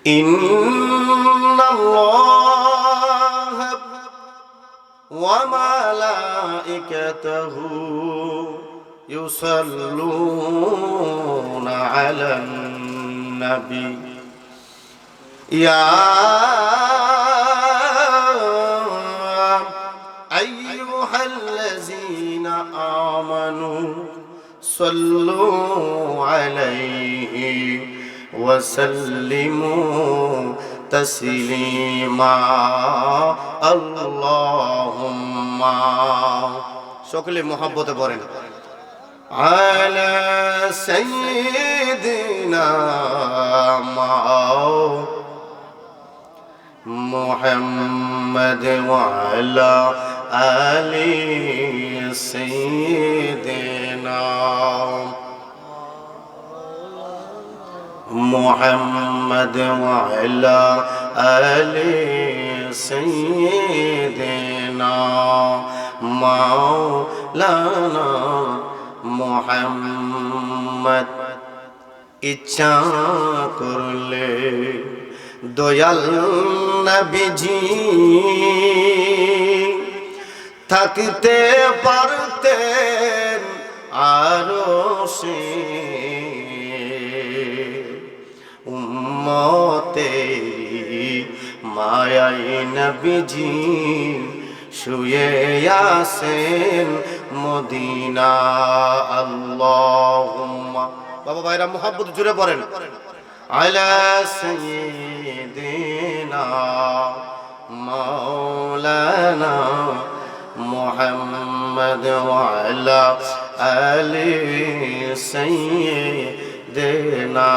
ইন্নাল্লাহা ওয়া মালাইকাতাহু ইউসাল্লুনা আলান নবী ইয়া আইয়ুহাল্লাযীনা আমানু সাল্লু আলাইহি ওয়া সাল্লিমু তাসলিমা আল্লাহুম্মা সকলে মহব্বতে পড়েন আলা সাইয়্যিদিনা মুহাম্মদ ওয়া আলা আলি সাইয়্যিদিনা মুহাম্মদ ওয়া আলা আলি সাইয়্যিদিনা মাওলানা মুহাম্মদ। ইচ্ছা করলে দয়াল নবীজি থাকতে পারতেন আরশে, উম্মতেরি মায়ায় নবীজি শুয়ে আছেন মদিনা। আল্লাহুম্মা, বাবা ভাইরা মুহাব্বত জুড়ে পড়েন আলা সাইয়্যিদিনা মাওলানা মুহাম্মদ ওয়া আলা আলি সাইয়্যিদিনা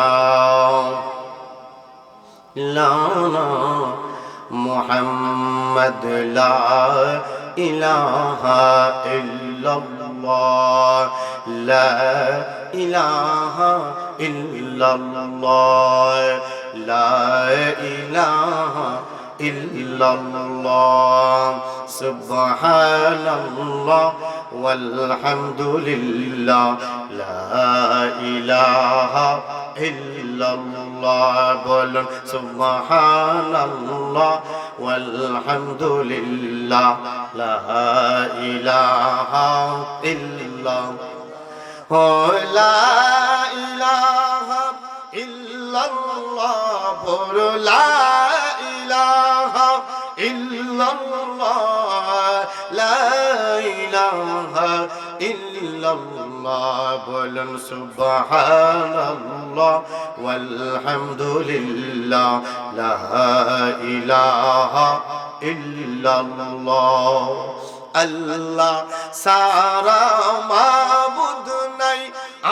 লানা মুহাম্মদ লা ইলাহা ইল্লাল্লাহ লা ইলাহা ইল্লাল্লাহ লা ইলাহা ইল্লাল্লাহ সুবহানাল্লাহ ওয়ালহামদুলিল্লাহ লা ইলাহা ইল্লাল্লাহ বলুন সুবহানাল্লাহ ওয়ালহামদুলিল্লাহ লা ইলাহা ইল্লাল্লাহ লা ইলাহা ইল্লাল্লাহ বলো লা ইলাহা ইল্লাল্লাহ লা ইলাহা ইল্লাল্লাহ বলুন সুবহানাল্লাহ ওয়ালহামদুলিল্লাহ লা ইলাহা ইল্লাল্লাহ। আল্লাহ সারা মাবুদ নাই,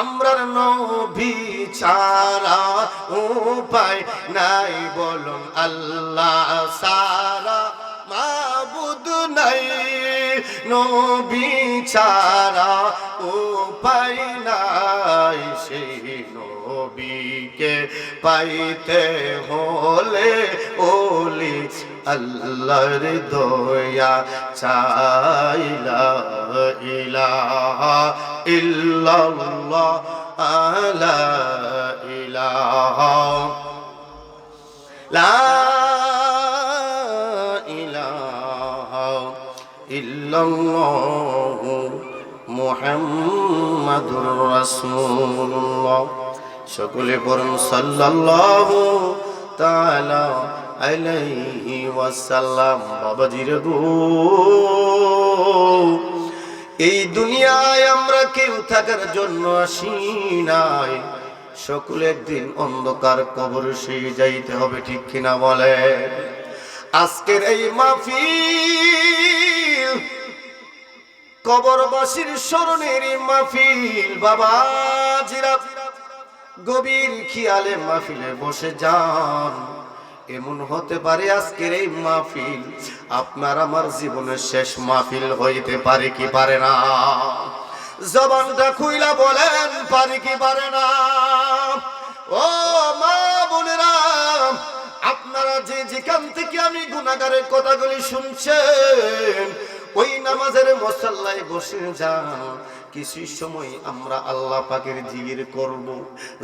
আমরার নবী ছাড়া উপায় নাই বলুন আল্লাহ সারা মাবুদ নাই, নবী ছাড়া উপায় নাই। সেই নবীকে পাইতে হলে ওলি আল্লাহর দয়া চাই। লা ইলাহা ইল্লাল্লাহ লা ইলাহা লা ইলাহা ইল্লাল্লাহ মুহাম্মাদুর রাসূলুল্লাহ। সকলে পড়ুন সাল্লাল্লাহু তাআলা আলাইহি ওয়াসাল্লাম। বাবাজির গো, এই দুনিয়ায় আমরা কেউ থাকার জন্য আসি নাই, সকলে একদিন অন্ধকার কবর সেই যাইতে হবে, ঠিক কিনা বলে? আজকের এই মাহফিল কবরবাসীর স্মরণের মাহফিল। বাবাজিরা গভীর খেয়ালে মাহফিলে বসে যান। এমন হতে পারে আজকের এই মাহফিল আপনার আমার জীবনের শেষ মাহফিল হইতে পারে কি পারে না? জবানটা খুইলা বলেন পারে কি পারে না? ও মা বোনেরা, আপনারা যে যেখান থেকে আমি গুনাহগারের কথাগুলি শুনছেন, ওই নামাজের মুসাল্লায় বসে যান। কিছু সময় আমরা আল্লাহ পাকের জিকির করব,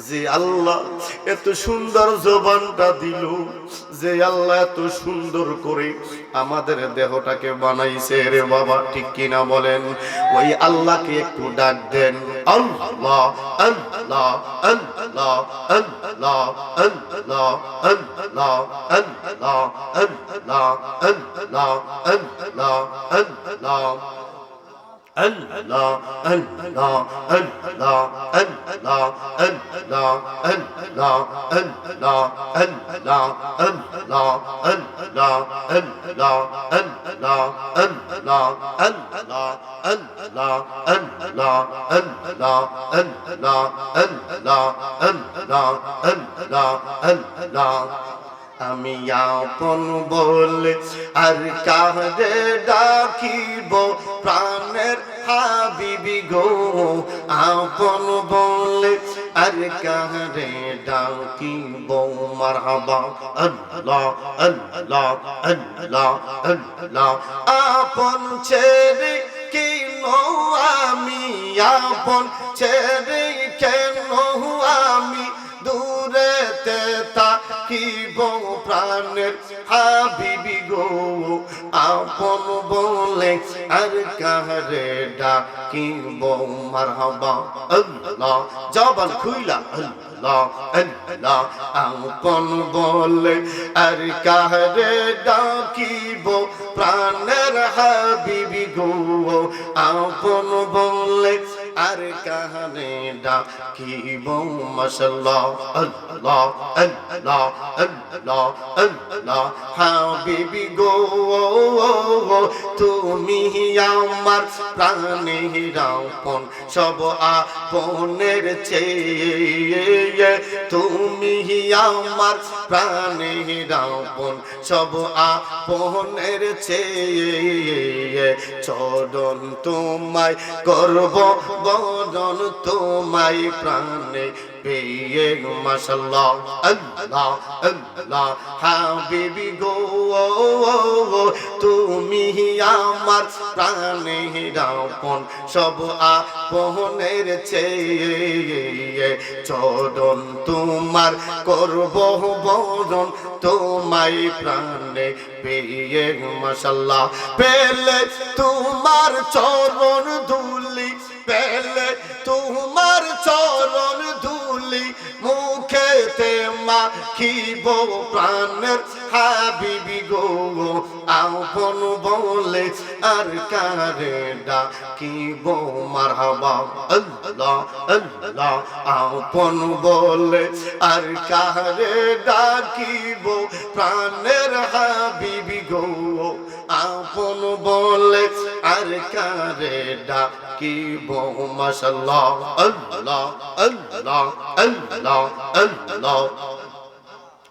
যে আল্লাহ এত সুন্দর জবানটা দিল, যে আল্লাহ এত সুন্দর করে আমাদের দেহটাকে বানাইছে রে বাবা, ঠিক কিনা বলেন? ওই আল্লাহকে একটু ডাক দেন, আল্লাহ আল্লাহ আল্লাহ আল্লাহ আল্লাহ আল্লাহ আল্লাহ আল্লাহ আল্লাহ আল্লাহ আল্লাহ Allah, Allah, Allah, Allah, Allah, Allah, Allah, Allah, Allah, Allah, Allah, Allah, Allah, Allah, Allah, Allah, Allah, Allah, Allah, Allah. আমি আপন বলে আর কারে ডাকিব, প্রাণের হাবিবি গো, আপন বলে আর কারে ডাকিব, মারহাবা আল্লাহ আল্লাহ আল্লাহ আল্লাহ। আপন ছেড়ে কেন আমি, আপন ছেড়ে কেন আমি দূরেতে থাকিব, প্রাণের হাবিবি গো, আপন বলে আর কারে ডাকিব, মারহাবা আল্লাহ। জবান খুইলা আল্লাহ আল্লাহ, আপন বলে আর কারে ডাকিব, প্রাণের হাবিবি গো, আপন বলে আর কারে ডাকিব, মাশাআল্লাহ আল্লাহ আল্লাহ আল্লাহ আল্লাহ। হাবিবি গো তুমি আমার প্রাণের আপন, সব আপনের চেয়ে তুমি আমার প্রাণের আপন, সব আপনের চেয়ে চরণ তোমায় করব বদন, তোমায় প্রাণে পেয়ে, মাশাআল্লাহ আল্লাহ আল্লাহ। হাবিবি গো তুমি আমার প্রাণের আপন, সব আপনের চেয়ে চরণ তোমার করব বরণ, তোমায় প্রাণে পেয়ে, মাশাআল্লাহ। পেলে তোমার চরণ ধুলি, পেলে তোমার চরণ ধুলি, মুখেতে মাখিব প্রাণের হাবিবি গো, আপন বলে আর কারে ডাকিব, মারহাবা আল্লাহ আল্লাহ। আপন বলে আর কারে ডাকিব, প্রাণের হাবিবি গো, আপন বলে আর কারে ডাকিব, মাশাআল্লাহ আল্লাহ আল্লাহ আল্লাহ আল্লাহ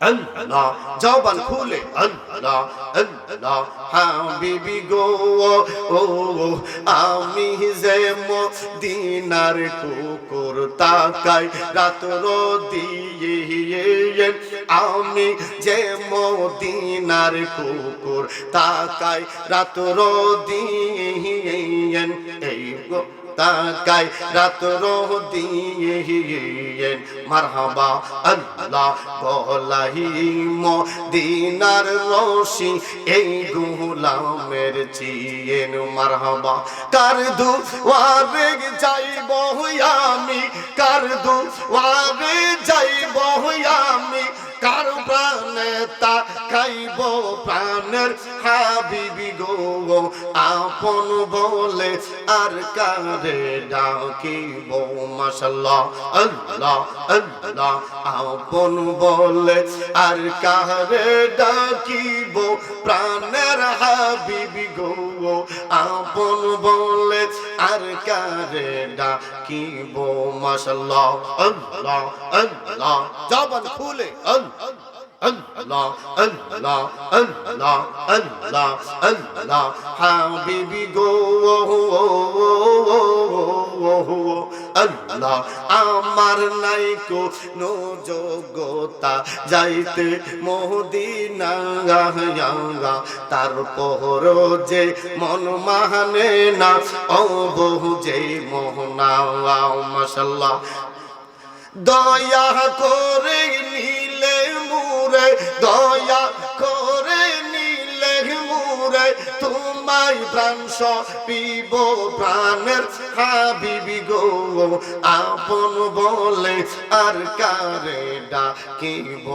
আল্লাহ। জবান খুলে আল্লাহ আল্লাহ। হাবিবি গো আমি যে মদিনার কুকুর তাকাই রাত্র দিয়ে, আমি যে মদিনার কুকুর তাকাই রাত্র দিয়ে, এই গো তাকাই রাত্র দিয়ে, মারহাবা আল্লাহ। গলাই মদিনার রশি এই গোলামের চিয়েন, মারহাবা। কার দুয়ারে যাইব আমি, কার দুয়ারে যাইব আমি, কার প্রাণে তাকাইব প্রাণের হাবিবি গো, আপন বলে আর কারে ডাকিব, মাশাআল্লাহ আল্লাহ আল্লাহ। আপন বলে আর কারে ডাকিব, প্রাণের হাবিবি গো, আপন বলে আর কারে ডাকিব, মাশাআল্লাহ আল্লাহ আল্লাহ। জবান খুলে আল্লাহ আল্লাহ আল্লাহ আল্লাহ আল্লাহ হাবিবি গো আল্লাহ আমার নাই কোনো যোগ্যতা যাইতে মদিনা তারপর যে মন মানে না ও বহু যে মোহনা মাশাআল্লাহ দয়া করে নিলে মুরে দয়া করে নিলে মুরে তোমায় প্রাণ সপিব প্রাণের হাবিবি গো আপন বলে আর কারে ডাকিব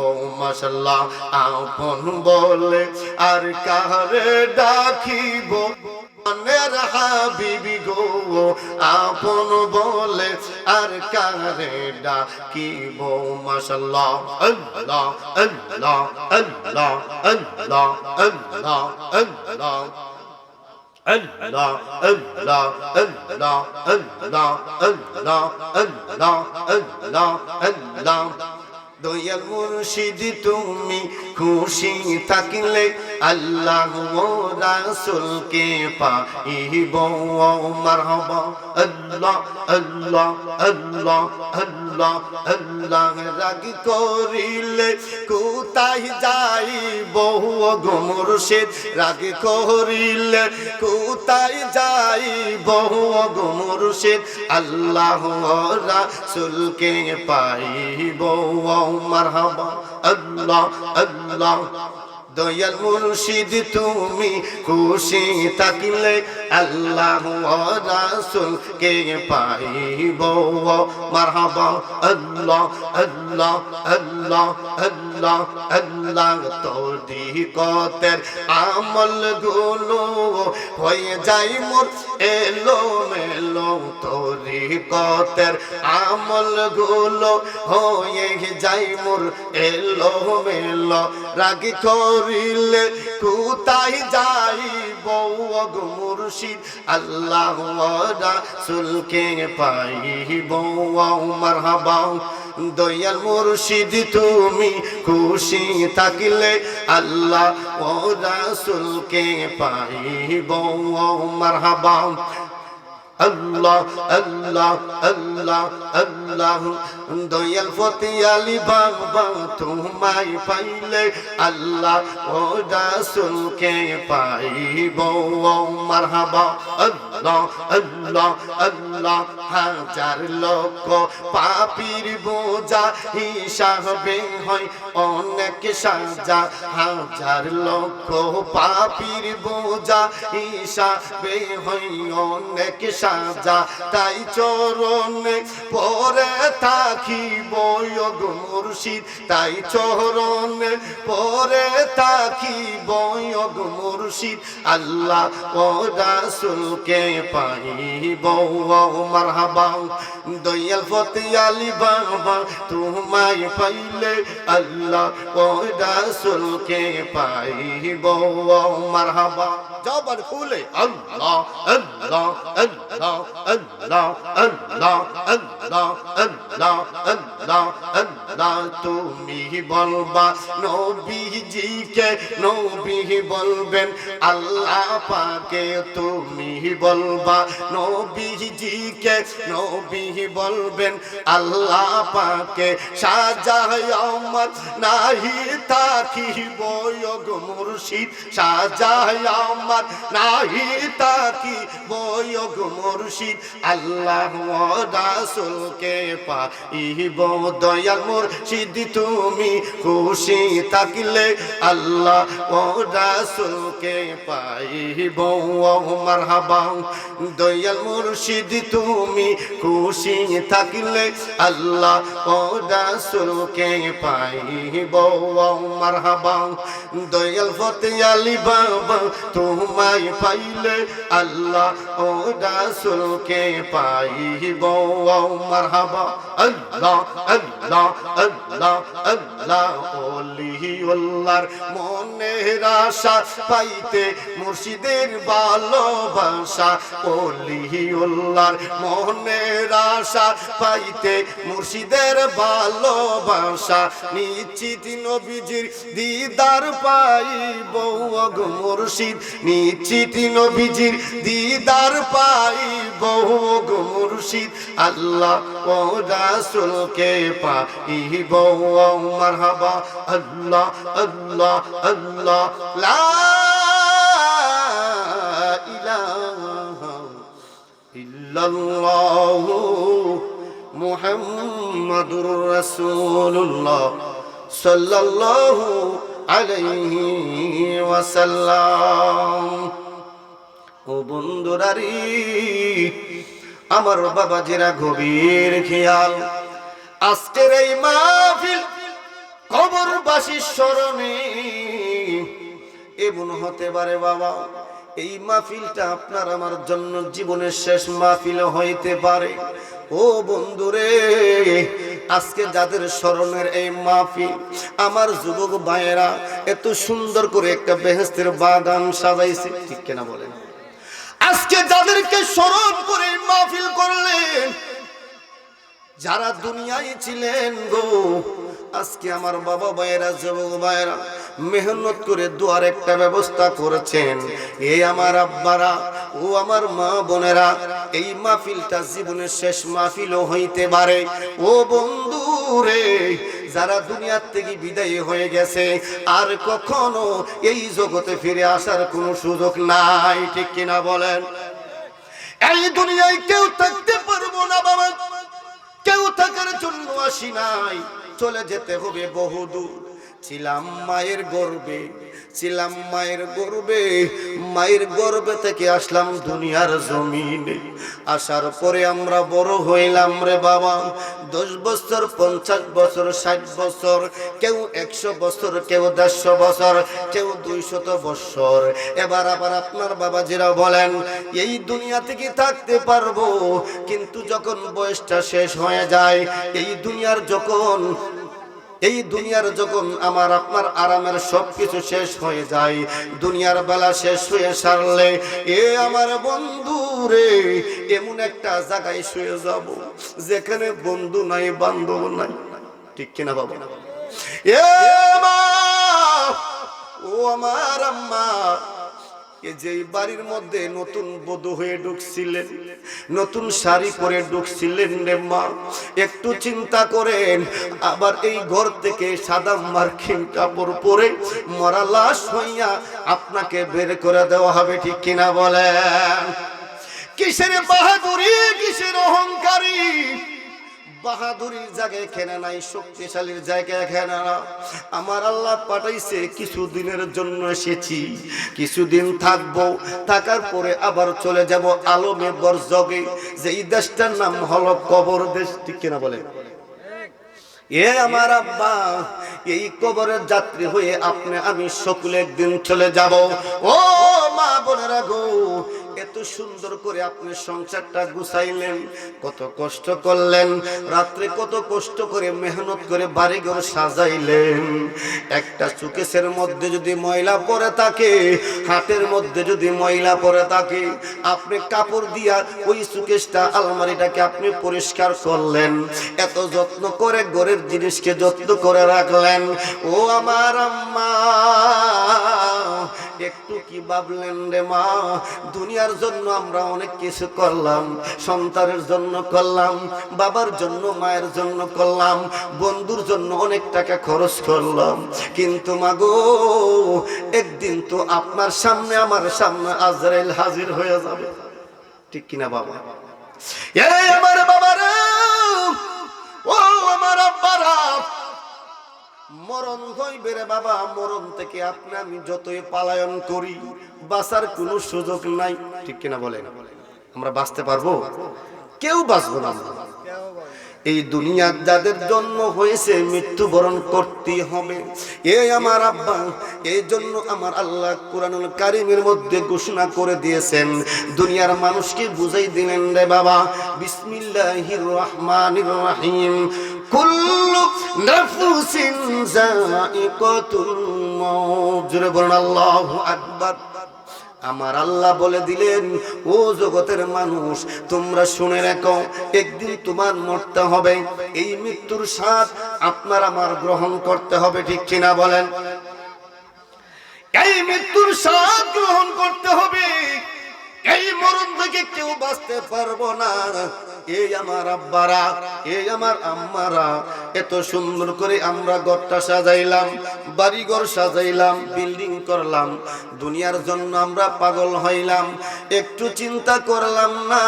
মাশাআল্লাহ আপন বলে আর কারে ডাকিব প্রাণের হাবিবি গো আপন বলে আর কারে ডাকিব মাশাআল্লাহ আল্লাহ আল্লাহ আল্লাহ আল্লাহ আল্লাহ আল্লাহ Allah Allah Allah Allah Allah Allah Allah Allah Dayal মুর্শিদ তুমি খুশি থাকলে আল্লাহ ও রাসূলকে পাইব মারহাবা আল্লাহ আল্লাহ আল্লাহ আল্লাহ আল্লাহ রাগ করিলে কোথায় যাইব গো মুর্শিদ রাগ করিলে কোথায় যাইব গো মুর্শিদ আল্লাহ ও রাসূলকে পাইব মারহাবা আল্লাহ আল্লাহ দয়াল মুর্শিদ তুমি খুশি থাকলে আল্লাহ ও রাসূলকে পাইব মারহাবা আল্লাহ আল্লাহ আল্লাহ আল্লাহ আল্লাহ তোর দিকতের আমল গুলো হয়ে যায় মোর এলো মেলো তোর দিকতের আমল গুলো হয়ে যায় মোর এলো মেলো রাগ করিলে কোথায় যাইব গো মুর্শিদ আল্লাহ ও রাসূলকে পাইব মারহাবা দয়াল মুর্শিদ তুমি খুশি থাকলে আল্লাহ ও রাসূলকে পাইব মারহাবা আল্লাহ আল্লাহ আল্লাহ আল্লাহ দয়াল ফতে আলী বাবা তোমায় পাইলে আল্লাহ ও রাসূলকে পাইব মারহাবা আল্লাহ আল্লাহ আল্লাহ হাজার লক্ষ পাপীর বোঝা হিসাবে হয় অনেক সাজা হাজার লক্ষ পাপীর বোঝা হিসাবে হয় অনেক সাজা তাই চরণে পরে থাকিব গো মুর্শিদ তাই চরণে পরে থাকিব গো মুর্শিদ আল্লাহ ও রাসূলকে পাইব মারহাবা দয়াল ফতে আলী বাবা তোমায় পাইলে আল্লাহ ও রাসূলকে পাইব মারহাবা জবান খুলে আল্লাহ আল্লাহ আল্লাহ আল্লাহ আল্লাহ আল্লাহ আল্লাহ আল্লাহ আল্লাহ তুমি বলবা নবীজিকে নবী বলবেন আল্লাহ পাকে তুমি বলবা নবীজিকে নবী বলবেন আল্লাহ পাকে সাজায় আমার নাহি তাকিব গো মুর্শিদ সাজায় আমার নাহি তাকিব গো মুর্শিদ আল্লাহ ও রাসূলকে পাইব দয়াল মুর্শিদ তুমি খুশি থাকলে আল্লাহ ও রাসূলকে পাইব মারহাবা দয়াল মুর্শিদ তুমি খুশি থাকলে আল্লাহ ও রাসূলকে পাইব মারহাবা দয়াল ফতে আলী বাবা তোমায় পাইলে আল্লাহ ও রাসূলকে পাইব মারহাবা আল্লাহ আল্লাহ আল্লাহ আল্লাহ ওলিউল্লাহর মনের আশা পাইতে মুর্শিদের ভালোবাসা ওলিউল্লাহর মনের আশা পাইতে মুর্শিদের ভালোবাসা নিশ্চিত নবীজির দিদার পাইব গো মুর্শিদ নিশ্চিত নবীজির দিদার পাইব গো মুর্শিদ আল্লাহ ও রাসূলকে পাইব মারহাবা আল্লাহ আল্লাহ আল্লাহ লা ইলাহা ইল্লাল্লাহ মুহাম্মাদুর রাসূলুল্লাহ সাল্লাল্লাহু আলাইহি ওয়াসাল্লাম। ও বন্ধুরারি আমার বাবাজিরা গভীর খেয়াল, আজকের এই মাহফিল কবরবাসীর স্মরণে এমন হতে পারে বাবা, এই মাহফিলটা আপনার আমার জন্য জীবনের শেষ মাহফিল হইতে পারে। ও বন্ধুরে, আজকে যাদের স্মরণের এই মাহফিল, আমার যুবক ভাইয়েরা এত সুন্দর করে একটা বেহেশতের বাগান সাজাইছে, ঠিক কিনা বলেন? আজকে যাদেরকে স্মরণ করে মাহফিল করলেন, যারা দুনিয়ায় ছিলেন গো, আজকে আমার বাবা ভাইয়েরা যুবক ভাইয়েরা মেহনত করে দুয়ার একটা ব্যবস্থা করেছেন। এই আমার আব্বারা ও আমার মা বোনেরা, এই মাহফিলটা জীবনের শেষ মাহফিলও হইতে পারে। ও বন্ধুরে, যারা দুনিয়ার থেকে বিদায় হয়ে গেছে, আর কখনো এই জগতে ফিরে আসার কোনো সুযোগ নাই, ঠিক কিনা বলেন? এই দুনিয়ায় কেউ থাকতে পারবো না বাবা, কেউ থাকার জন্য আসি নাই, চলে যেতে হবে বহুদূর। ছিলাম মায়ের গর্ভে, ছিলাম মায়ের গর্ভে, মায়ের গর্ভে থেকে আসলাম দুনিয়ার জমিনে। আসার পরে আমরা বড় হইলাম রে বাবা, 10 বছর, 50 বছর, 60 বছর, কেউ 100 বছর, কেউ 150 বছর, কেউ 200 বছর। এবার আবার আপনার বাবাজিরা বলেন এই দুনিয়া থেকে থাকতে পারবো, কিন্তু যখন বয়সটা শেষ হয়ে যায়, এই দুনিয়ার যখন আমার আপনার আরামের সবকিছু শেষ হয়ে যায়, দুনিয়ার বেলা শেষ হয়ে সারলে এ আমার বন্ধু রে, এমন একটা জায়গায় শুয়ে যাব যেখানে বন্ধু নাই, বান্ধব নাই, ঠিক কিনা বাবা? এ মা, ও আমার আম্মা, যে বাড়ির মধ্যে নতুন বধূ হয়ে ঢুকছিলেন, নতুন শাড়ি পরে ঢুকছিলেন রে মা, একটু চিন্তা করেন, আবার এই ঘর থেকে সাদা মার্কিন কাপড় পরে মরা লাশ হইয়া আপনাকে বের করে দেওয়া হবে, ঠিক কিনা বলেন? কিসের বাহাদুরি, কিসের অহংকারী? বাহাদুরির জায়গায় এখানে নাই, শক্তিশালীর জায়গায় এখানে না। আমার আল্লাহ পাঠাইছে কিছুদিনের জন্য এসেছি, কিছুদিন থাকবো, থাকার পরে আবার চলে যাব আলমে বরজগে, যেই দেশটার নাম হলো কবর দেশ, ঠিক কিনা বলে? এ আমার আব্বা, এই কবরের যাত্রী হয়ে আপনি আমি সকলে একদিন চলে যাব। ও মা বোনেরা গো, এত সুন্দর করে আপনি সংসারটা গুছাইলেন, কত কষ্ট করলেন, রাত্রে কত কষ্ট করে মেহনত করে বাড়িঘর সাজাইলেন। একটা সুকেশের মধ্যে যদি ময়লা পড়ে থাকে, হাতের মধ্যে যদি ময়লা পড়ে থাকে, আপনি কাপড় দিয়া ওই সুকেশটা, আলমারিটাকে আপনি পরিষ্কার করলেন, এত যত্ন করে ঘরের জিনিসকে যত্ন করে রাখলেন। ও আমার আম্মা, একটু কি ভাবলেন রে মা? দুনিয়ার জন্য আমরা অনেক কিছু করলাম, সন্তানের জন্য করলাম, বাবার জন্য, মায়ের জন্য করলাম, বন্ধুর জন্য অনেক টাকা খরচ করলাম, কিন্তু মাগো একদিন তো আপনার সামনে, আমার সামনে আজরাইল হাজির হয়ে যাবে, ঠিক কিনা বাবা? এই আমার বাবারা, ও আমার আব্বারা, মরণ হইবে রে বাবা। মরণ থেকে আপনি আমি যতই পালায়ন করি, বাঁচার কোনো সুযোগ নাই, ঠিক কিনা বলেন? আমরা বাঁচতে পারবো? কেউ বাঁচবো না। এই দুনিয়া যাদের জন্য হয়েছে, মৃত্যুবরণ করতে হবে। এই আমার আব্বা, এই জন্য আমার আল্লাহ কুরআনুল কারীমের মধ্যে ঘোষণা করে দিয়েছেন, দুনিয়ার মানুষকে বুঝাই দিলেন রে বাবা, বিসমিল্লাহির রহমানির রহিম, কুল্লু নাফসিন যায়িকাতুল মাউত। জোরে বলুন আল্লাহু আকবার। আমার আল্লাহ বলে দিলেন, ও জগতের মানুষ, তোমরা শুনে রাখো, একদিন তোমার মরতে হবে। এই মৃত্যুর স্বাদ আপনার আমার গ্রহণ করতে হবে, ঠিক কিনা বলেন? এই মৃত্যুর স্বাদ গ্রহণ করতে হবে। এই মরণ থেকে কেউ বাঁচতে পারবো না। এই আমার আব্বারা, এই আমার আম্মারা, এত সুন্দর করে আমরা ঘরটা সাজাইলাম, বাড়িঘর সাজাইলাম, বিল্ডিং করলাম, দুনিয়ার জন্য আমরা পাগল হইলাম। একটু চিন্তা করলাম না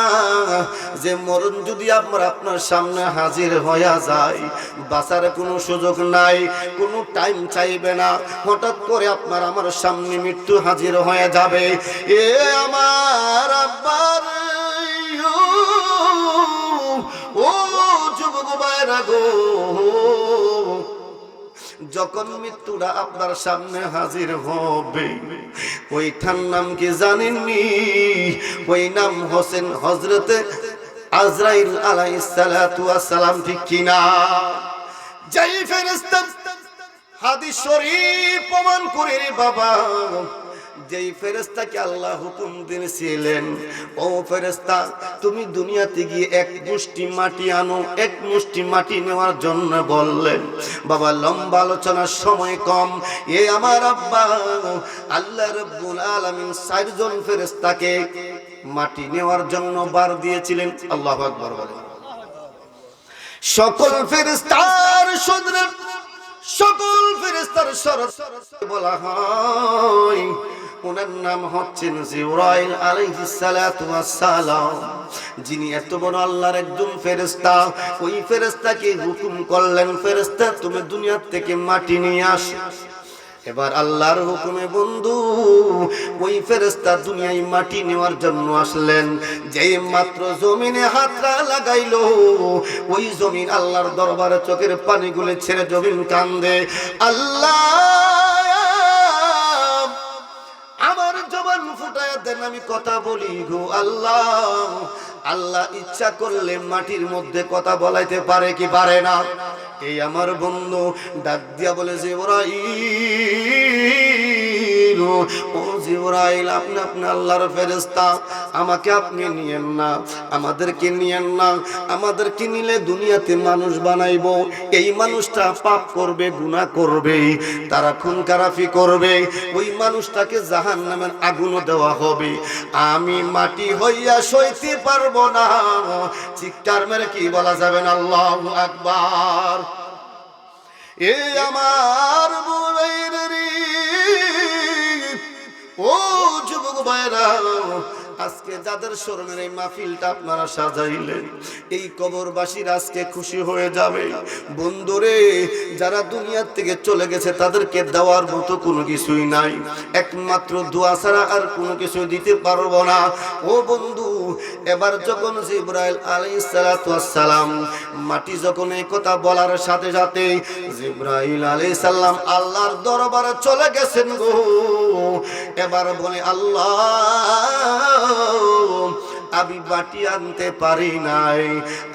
যে মরণ যদি আমরা আপনার সামনে হাজির হয়ে যায়, বাঁচার কোনো সুযোগ নাই, কোনো টাইম চাইবে না, হঠাৎ করে আপনার আমার সামনে মৃত্যু হাজির হয়ে যাবে। এ আমার আব্বার, ও যুবক ভাইরা গো, যখন মৃত্যুটা আপনার সামনে হাজির হবে, ওইটার নাম কি জানেননি? ওই নাম হোসেন হযরতে আজরাইল আলাইহিস সালাতু ওয়াস সালাম, ঠিক কিনা? যেই ফেরেশতা, হাদিস শরীফ প্রমাণ করে রে বাবা, যেই ফেরেশতাকে আল্লাহ হুকুম দিয়েছিলেন, ও ফেরেশতা তুমি দুনিয়াতে গিয়ে এক মুষ্টি মাটি আনো, এক মুষ্টি মাটি নেওয়ার জন্য বললেন। বাবা লম্বা আলোচনার সময় কম। এ আমার আব্বা, আল্লাহ রাব্বুল আলামিন 4 জন ফেরেশতাকে মাটি নেওয়ার জন্য বার দিয়েছিলেন। আল্লাহু আকবার বলেন। সকল ফেরেশতার সদরে, সকল ফেরেশতার শরত বলা হয়, ওনার নাম হচ্ছেন জিবরাইল আলাইহিস সালাতু ওয়াস সালাম, যিনি এত বড় আল্লাহর একজন ফেরেশতা। ওই ফেরেশতাকে হুকুম করলেন, ফেরেশতা তুমি দুনিয়া থেকে মাটি নিয়ে আসো। এবার আল্লাহর হুকুমে বন্ধু ওই ফেরেশতা দুনিয়ায় মাটি নেওয়ার জন্য আসলেন। যেই মাত্র জমিনে হাতটা লাগাইলো, ওই জমিন আল্লাহর দরবারে চোখের পানিগুলো ছেড়ে জমিন কান্দে, আল্লাহ আমার জবান ফুটায় দেন, আমি কথা বলি গো আল্লাহ। আল্লাহ ইচ্ছা করলে মাটির মধ্যে কথা বলাইতে পারে কি পারে না? এই আমার বন্ধু ডাক দিয়া বলে, জিবরাইল, ও জিবরাইল, আপনি আপনি আল্লাহর ফেরেশতা, আমাকে আপনি নিয়েন না, আমাদেরকে নিয়েন না। আমাদেরকে নিলে দুনিয়াতে মানুষ বানাইবো, এই মানুষটা পাপ করবে, গুনাহ করবে, তারা খুন খারাপি করবে, ওই মানুষটাকে জাহান্নামের আগুনও দেওয়া হবে। আমি মাটি হইয়া সইতে পারবো না। চিৎকার মেরে কি বলা যাবে না আল্লাহু আকবার। এ আমার বুড়াইরে, ও যুবক ভাইরা, আজকে যাদের স্মরণের এই মাহফিলটা আপনারা সাজাইলেন, এই কবরবাসীর আজকে খুশি হয়ে যাবে। বন্ধুরে, যারা দুনিয়ার থেকে চলে গেছে তাদেরকে দেওয়ার মতো কোনো কিছুই নাই, একমাত্র দোয়া ছাড়া আর কোনো কিছু দিতে পারবো না। ও বন্ধু, এবার যখন জিবরাইল আলাইহিস সালাতু ওয়াস সালাম মাটি যখন এই কথা বলার সাথে সাথে জিবরাইল আলাইহিস সালাম আল্লাহর দরবারে চলে গেছেন গো। এবার বলে, আল্লাহ আমি বাটি আনতে পারি নাই,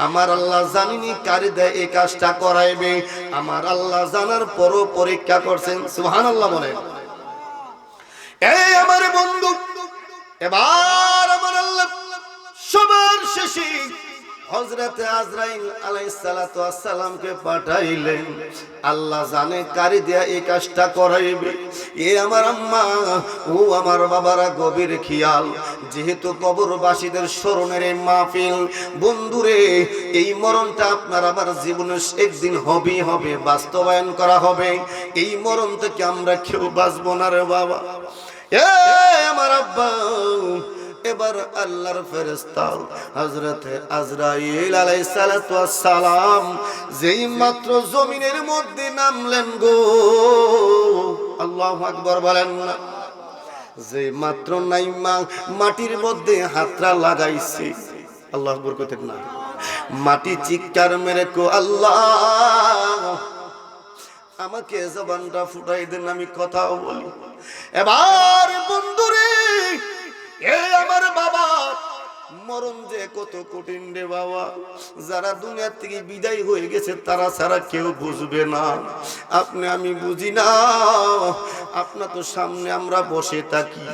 আমার আল্লাহ জানিনি কারি দেয় এই কাজটা করাইবে। আমার আল্লাহ জানার পরও পরীক্ষা করছেন। সুবহানাল্লাহ বলেন। এই আমার বন্ধু, এবার আমার আল্লাহ সবার শেষে হযরতে আজরাইল আলাইহিস সালাতু ওয়াস সালামকে পাঠাইলেন। আল্লাহ জানে কারি দিয়া এই কাজটা করাইবে। এ আমার আম্মা, ও আমার বাবারা, গভীর খেয়াল, যেহেতু কবরবাসীদের স্মরণের এই মাহফিল, বন্ধুরে, এই মরণটা আপনার আমার জীবনে একদিন হবেই হবে, বাস্তবায়ন করা হবে। এই মরণ থেকে আমরা কেউ বাঁচবো না রে বাবা। এ আমার আব্বা, এবার আল্লাহর ফেরেশতা হযরতে আজরাইল আলাইহিস সালাতু ওয়াস সালাম যেই মাত্র জমিনের মধ্যে নামলেন গো, আল্লাহু আকবার বলেন না, যে মাত্র নাইমা মাটির মধ্যে হাতটা লাগাইছে, আল্লাহু আকবার কইতেন না, মাটি চিৎকার মেরে কো, আল্লাহ আমাকে জবানটা ফুটাই দেন, আমি কথা বলি। এবার বন্ধুরে, এ আমার বাবা, মরণ যে কত কঠিন রে বাবা, যারা দুনিয়া থেকে বিদায় হয়ে গেছে তারা ছাড়া কেউ বুঝবে না। আপনি আমি বুঝি না। আপনার তো সামনে আমরা বসে থাকি,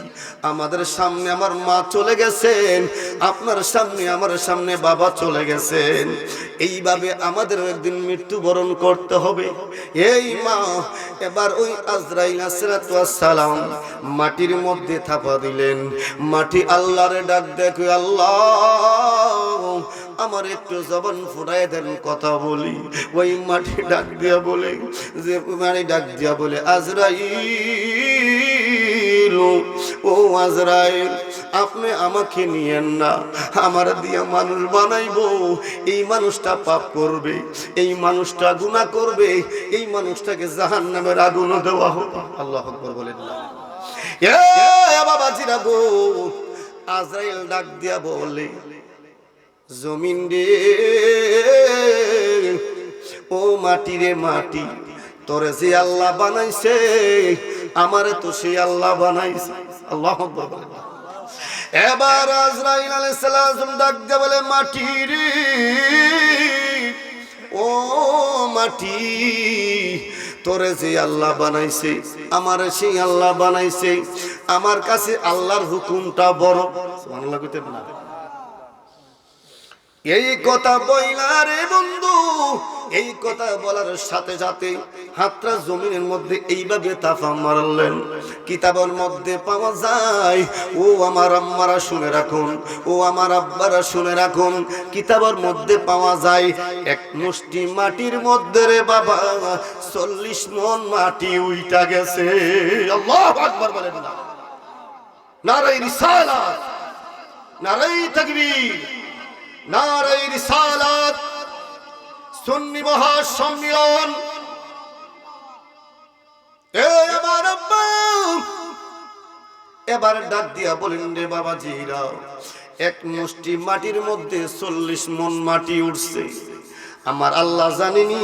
আমাদের সামনে আমার মা চলে গেছেন, আপনার সামনে আমার সামনে বাবা চলে গেছেন। এইভাবে আমাদের একদিন মৃত্যুবরণ করতে হবে। এই মা এবার ওই আজরাইল আলাইহিস সালাম মাটির মধ্যে থাপা দিলেন। মাটি আল্লাহরে ডাক দেখে, আল্লাহ আমার একটু জবান ফুরায় দেন, কথা বলি। ওই মাটি ডাক দিয়া বলে, যে মাটি ডাক দিয়া বলে, আজরাইল, ও আজরাইল, আপনি আমাকে নিয়েন না, আমার দিয়া মানুষ বানাইবো, এই মানুষটা পাপ করবে, এই মানুষটা গুনাহ করবে, এই মানুষটাকে জাহান্নামের আগুন দেওয়া হবে। আল্লাহু আকবার বলেন না। এ বাবাজিরা গো, আজরাইল ডাক দিয়া বলে, জমিন রে, ও মাটি রে মাটি, তোরে যে আল্লাহ বানাইছে আমারে তো সেই আল্লাহ বানাইছে। আল্লাহু আকবার বলেন। এবার আজরাইল আলাইহিস সালাম ডাক দিয়া বলে, মাটি রে, ও মাটি, তোরে যে আল্লাহ বানাইছে আমারে সেই আল্লাহ বানাইছে, আমার কাছে আল্লাহর হুকুমটা বড়। সুবহানাল্লাহ কইতেন না? এই কথা বইলা রে বন্ধু, এই কথা বলার সাথে সাথে হাতটা জমিনের মধ্যে এইভাবে তাফা মারলেন। কিতাবের মধ্যে পাওয়া যায়, ও আমার আম্মারা শুনে রাখুন, ও আমার আব্বারা শুনে রাখুন, কিতাবের মধ্যে পাওয়া যায় এক মুষ্টি মাটির মধ্যে রে বাবা 40 মণ মাটি উইটা গেছে। আল্লাহু আকবার বলেন না? নারায়ে রিসালাত, নারায়ে তাকবীর, নারায়ে রিসালাত, সুন্নি মহাসম্মেলন। আমার আব্বা এবার ডাক দিয়া বলেন, রে বাবাজিরা, এক মুষ্টি মাটির মধ্যে 40 মণ মাটি উঠছে। আমার আল্লাহ জানেনি,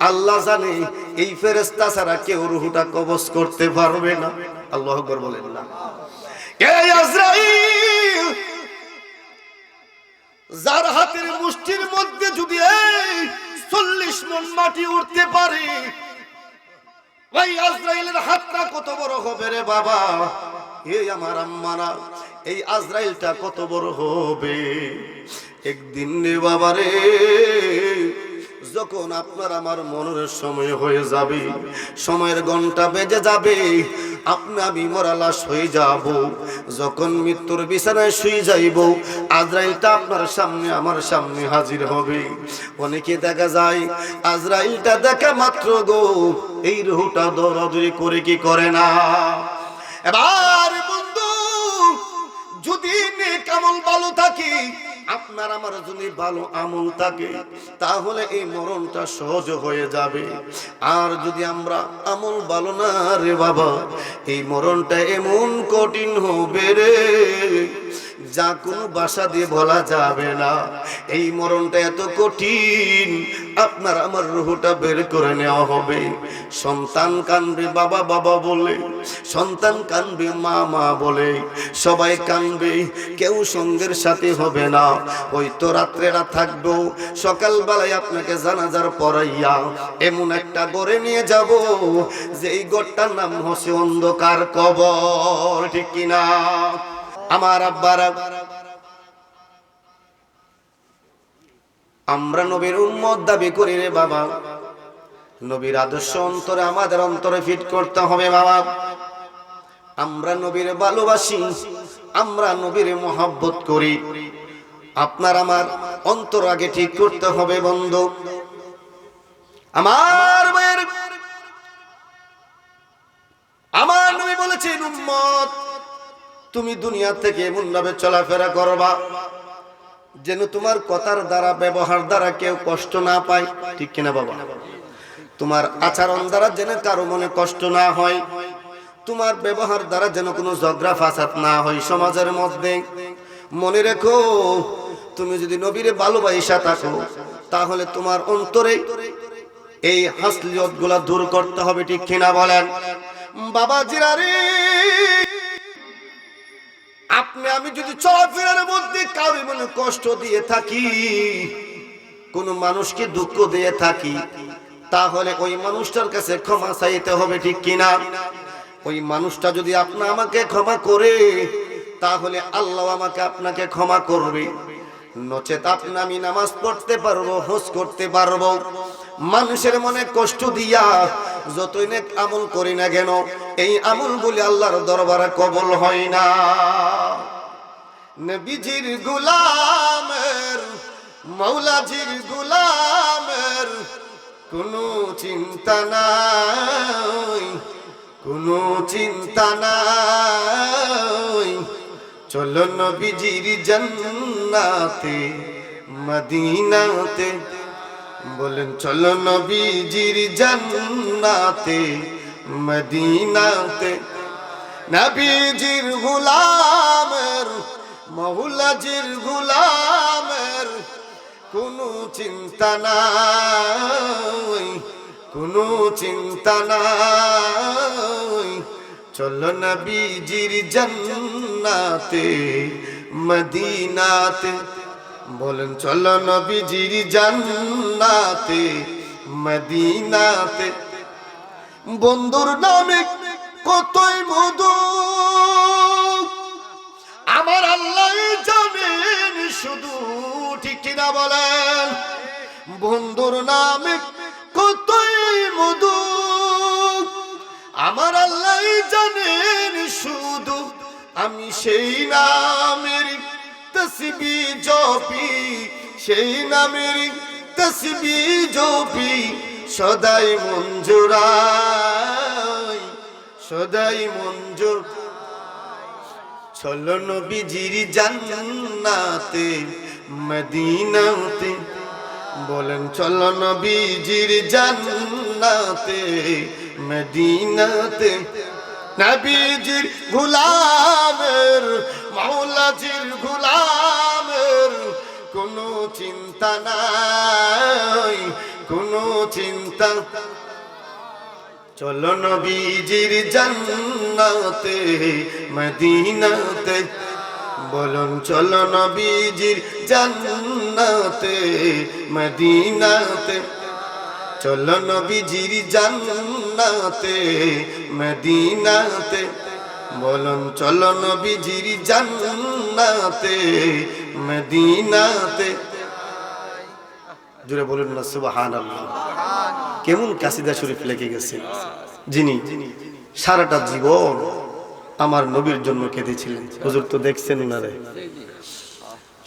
আল্লাহ জানে এই ফেরেশতা ছাড়া কেউ রূহটা কবজ করতে পারবে না। আল্লাহু আকবার বলেন না? এই আজরাইল, যার হাতের মুষ্টির মধ্যে যদি 40 মণ মাটি উঠতে পারে, ওই আজরাইলের হাতটা কত বড় হবে রে বাবা। এই আমার আম্মারা, এই আজরাইলটা কত বড় হবে। একদিন রে বাবা রে, যখন আপনার আমার মরণের সময় হয়ে যাবে, সময়ের ঘন্টা বেজে যাবে, আপনি আমি মরা লাশ হয়ে যাব, যখন মৃত্যুর বিছানায় শুয়ে যাইব, আজরাইলটা আপনার সামনে আমার সামনে হাজির হবে। অনেকে দেখা যায় আজরাইলটা দেখা মাত্র গো এই রূহটা দৌড়াদৌড়ি করে কি করে না। এবার বন্ধু, যদি নেক আমল ভালো থাকে, আপনার আমার যদি ভালো আমল থাকে, তাহলে এই মরণটা সহজ হয়ে যাবে। আর যদি আমরা আমল ভালো না রে বাবা, এই মরণটা এমন কঠিন হবে রে, যা কোনো ভাষা দিয়ে বলা যাবে না। এই মরণটা এত কঠিন, আপনার আমার রূহটা বের করে নেওয়া হবে। সন্তান কানবে বাবা বাবা বলে, সন্তান কানবে মা মা বলে, সবাই কানবে, কেউ সঙ্গের সাথে হবে না। ওই তো রাত্রেরা থাকবো, সকালবেলায় আপনাকে জানাজার পড়াইয়া এমন একটা ঘরে নিয়ে যাব, যে এই ঘরটার নাম হচ্ছে অন্ধকার কবর। ঠিক কিনা? আমার আব্বারা, আমরা নবীর উম্মত দাবি করি রে বাবা, নবীর আদর্শ অন্তরে আমাদের অন্তরে ফিট করতে হবে বাবা। আমরা নবীর ভালোবাসি, আমরা নবীর মহব্বত করি, আপনার আমার অন্তর আগে ঠিক করতে হবে বন্ধু। আমার ভাইয়ের, আমার নবী বলেছেন, উম্মত তুমি দুনিয়া থেকে এমন ভাবে চলাফেরা করবা যেন তোমার কথার দ্বারা, ব্যবহার দ্বারা কেউ কষ্ট না পায়। ঠিক কিনা বাবা? তোমার আচরণ দ্বারা যেন কারো মনে কষ্ট না হয়, তোমার ব্যবহার দ্বারা যেন কোনো ঝগড়া ফাসাদ না হয় সমাজের মধ্যে। মনে রেখো, তুমি যদি নবীরে ভালোবাসা থাকো, তাহলে তোমার অন্তরে এই হাসলিয়ত গুলা দূর করতে হবে। ঠিক কিনা বলেন? বাবা জিরা রে, আপনি আমি যদি চলাফেরার মধ্যে কারো মনে কষ্ট দিয়ে থাকি, কোন মানুষকে দুঃখ দিয়ে থাকি, তাহলে ওই মানুষটার কাছে ক্ষমা চাইতে হবে, ঠিক কিনা? ওই মানুষটা যদি আপনি আমাকে ক্ষমা করে, তাহলে আল্লাহ আমাকে আপনাকে ক্ষমা করবে। নচেত আপনি আমি নামাজ পড়তে পারবো, হজ করতে পারবো, মানুষের মনে কষ্ট দিয়া যতই নেক আমল করি না কেন, এই আমলগুলি আল্লাহর দরবারে কবুল হয় না। নবীজির গোলামের, মাওলাজির গোলামের কোনো চিন্তা নাই, কোনো চিন্তা নাই। চলো নবীজির জান্নাতে মদিনাতে, বলেন চলো নবীজির জান্নাতে মদিনাতে। নবীজির গোলামের, মাওলাজির গোলামের কোনো চিন্তা নাই, কোনো চিন্তা নাই। চলো নবীজির জান্নাতে মদিনাতে, বলেন চলো নবীজির জান্নাতে মদিনাতে। বন্ধুর নামে কতই মধু আমার আল্লাহ জানেন শুধু, ঠিক কিনা বলেন? বন্ধুর নামে কতই মধু আমার আল্লাহ জানেন শুধু, আমি সেই নামের তসবিহ জপি, সেই নামের তসবিহ জপি, সদাই মঞ্জুরাই, সদাই মঞ্জুর। চলো নবীজির জান্নাতে মদিনাতে, বলেন চলো নবীজির জান্নাতে মদিনাতে। নবীজির গোলামের, মাওলাজির গোলামের কোনো চিন্তা নাই, কোনো চিন্তা। চলো নবীজির জান্নাতে মদিনাতে, বলুন চলো নবীজির জান্নাতে মদিনাতে। চলো নবীজির জান্নাতে মদিনাতে, বলুন চলো নবীজির জান্নাতে মদিনাতে। জুড়ে বলুন না সুবহানাল্লাহ। কেমন কাসিদা শরীফ লেগে গেছে, যিনি সারাটা জীবন আমার নবীর জন্য কেঁদেছিলেন। হুজুর তো দেখছেন উনারে,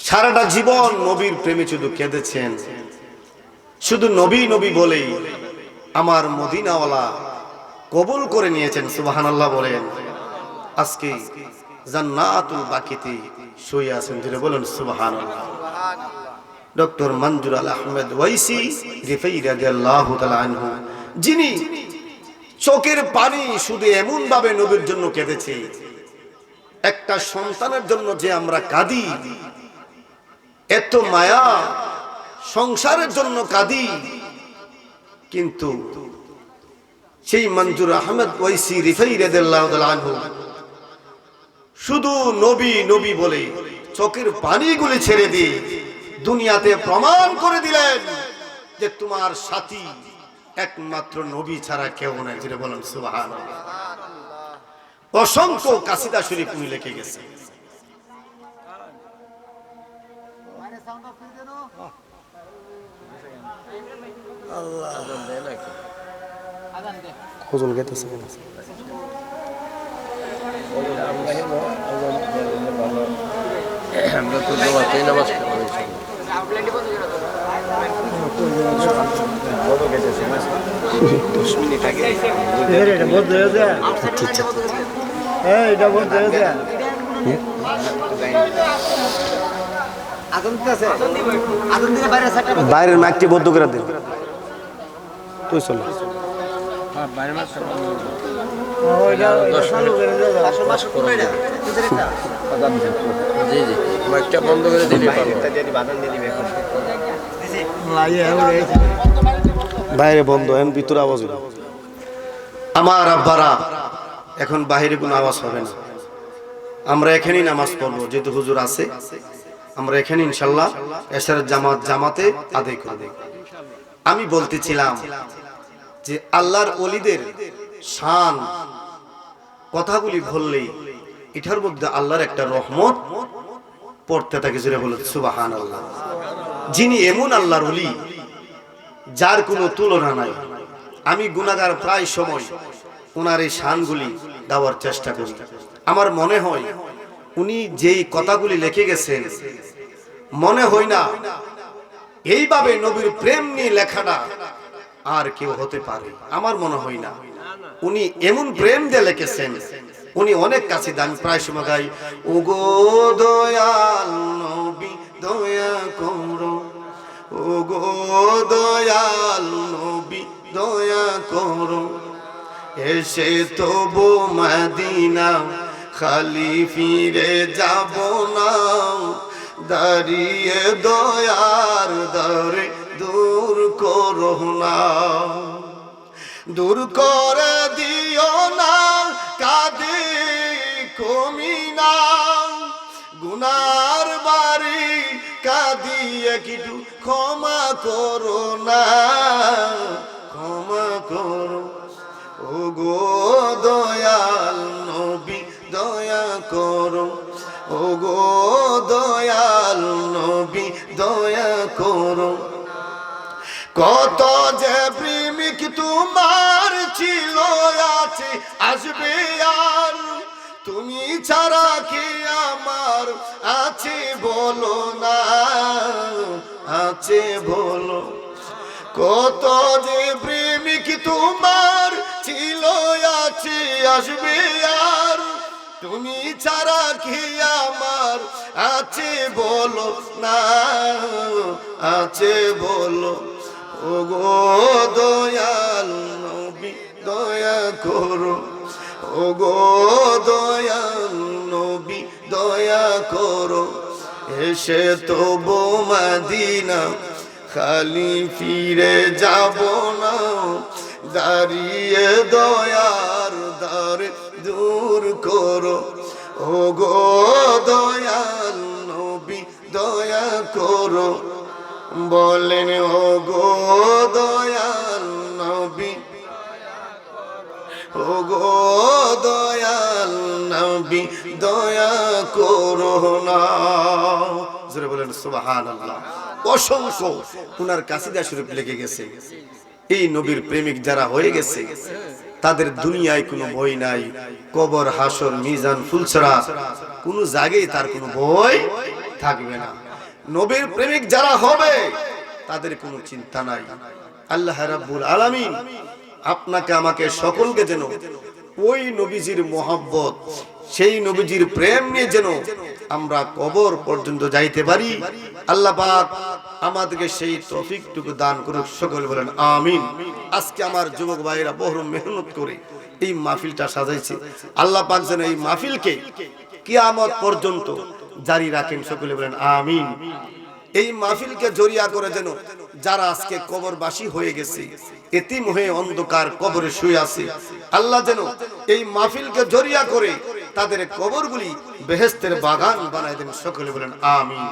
সারাটা জীবন নবীর প্রেমে শুধু কেঁদেছেন, শুধু নবী নবী বলেই আমার মদিনাওয়ালা কবুল করে নিয়েছেন। সুবহানাল্লাহ বলেন। আজকে জান্নাতুল বাকিতে শুয়ে আছেন, যেটা বলেন সুবহানাল্লাহ। ডক্টর মঞ্জুর আল আহমেদ ওয়াইসি রিফাই রাদিয়াল্লাহু তাআলা আনহু, যিনি চোখের পানি শুধু এমন ভাবে নবীর জন্য কেঁদেছে, একটা সন্তানের জন্য যে আমরা কাঁদি, এত মায়া, সংসারের জন্য কাঁদি, কিন্তু সেই মঞ্জুর আহমেদ ওয়াইসি রিফাই রাদিয়াল্লাহু তাআলা আনহু শুধু নবী নবী বলে চোখের পানিগুলি ছেড়ে দিয়ে দুনিয়াতে প্রমাণ করে দিলেন যে তোমার সাথী একমাত্র নবী ছাড়া কেউ নাই। যেটা বলেন সুবহানাল্লাহ। অসংখ্য কাসিদা শরীফ উনি লিখে গেছে। আল্লাহ হুজুর গেতেছে কেন? আমরা তো দোয়াতেই নামাজ পড়ি। বাইরের মাইকটি বদ্ধ করে দিন। তুই চল। বাইরে বন্ধ, এখন ভিতরে আওয়াজ হইল। আমার আব্বারা এখন বাহিরে কোনো আওয়াজ হবে না, আমরা এখানেই নামাজ পড়বো, যেহেতু হুজুর আছে আমরা এখানে ইনশাল্লাহ এশারের জামাতে আদায় করব। আমি বলতেছিলাম যে আল্লাহর ওলিদের শান কথাগুলি বললেই এটার মধ্যে আল্লাহর একটা রহমত পড়তে থাকে, জোরে বলে সুবহানাল্লাহ। যিনি এমন আল্লাহর ওলি যার কোনো তুলনা নাই, আমি গুনাহগার প্রায় সময় ওনার এই শানগুলি দেওয়ার চেষ্টা করি। আমার মনে হয় উনি যেই কথাগুলি লিখে গেছেন, মনে হয় না এইভাবে নবীর প্রেম নিয়ে লেখাটা আর কেউ হতে পারে, আমার মনে হয় না। উনি এমন প্রেম দিয়ে লিখেছেন, উনি অনেক কাছে আমি প্রায় সময় গাই, ও গো দয়াল নবী দয়া করো, ও গো দয়াল নবী দয়া করো, এসে তবু মদিনা খালি ফিরে যাব না, দাঁড়িয়ে দয়ার দরে দূর করো না, দূর করে দিও না কাঁদে কমিনা, গুনার বাড়ি কাঁদিয়ে কিছু ক্ষমা করো না, ক্ষমা করো, ও গো দয়াল নবী দয়া করো, ও গো দয়াল নবী দয়া করো, কত যে প্রেমিক তোমার ছিল আছে আসবে আর, তুমি ছাড়া কি আমার আছে বলো না, আছে বলো, কত যে প্রেমিক তোমার ছিল আছে আসবে আর, তুমি ছাড়া কি আমার আছে বলো না, আছে বলো, ও গো দয়াল নবী দয়া করো, ও গো দয়াল নবী দয়া করো, এসে তবু মদিনা খালি ফিরে যাব না, দাঁড়িয়ে দয়ার দরে দূর করো, ও গো দয়াল নবী দয়া করো, বলেন ও গো দয়াল নবী, ও গো দয়াল নবী দয়া করো না, জোরে বলেন সুবহানাল্লাহ। অসংখ্য উনার কাসিদা শরীফ লেগে গেছে। এই নবীর প্রেমিক যারা হয়ে গেছে তাদের দুনিয়ায় কোনো ভয় নাই, কবর হাসর মিজান ফুলছড়া কোনো জায়গায় তার কোনো ভয় থাকবে না। নবীর প্রেমিক যারা হবে তাদের কোনো চিন্তা নাই। আল্লাহ রাব্বুল আলামিন আপনাকে আমাকে সকলকে যেন ওই নবীজির মহব্বত, সেই নবীজির প্রেম নিয়ে যেন আমরা কবর পর্যন্ত যাইতে পারি। আল্লাহ পাক আমাদেরকে সেই তৌফিকটুকু দান করুক, সকল বলেন আমিন। আজকে আমার যুবক ভাইরা বহু মেহনত করে এই মাহফিলটা সাজাইছে, আল্লাহ পাক যেন এই মাহফিলকে কিয়ামত পর্যন্ত জারি রাখেন, সকলে বলেন আমিন। এই মাহফিলকে জরিয়া করে যেন যারা আজকে কবরবাসী হয়ে গেছে, এতিম হয়ে অন্ধকার কবরে শুয়ে আছে, আল্লাহ যেন এই মাহফিলকে জরিয়া করে তাদের কবরগুলি বেহেশতের বাগান বানায় দেন, সকলে বলেন আমিন।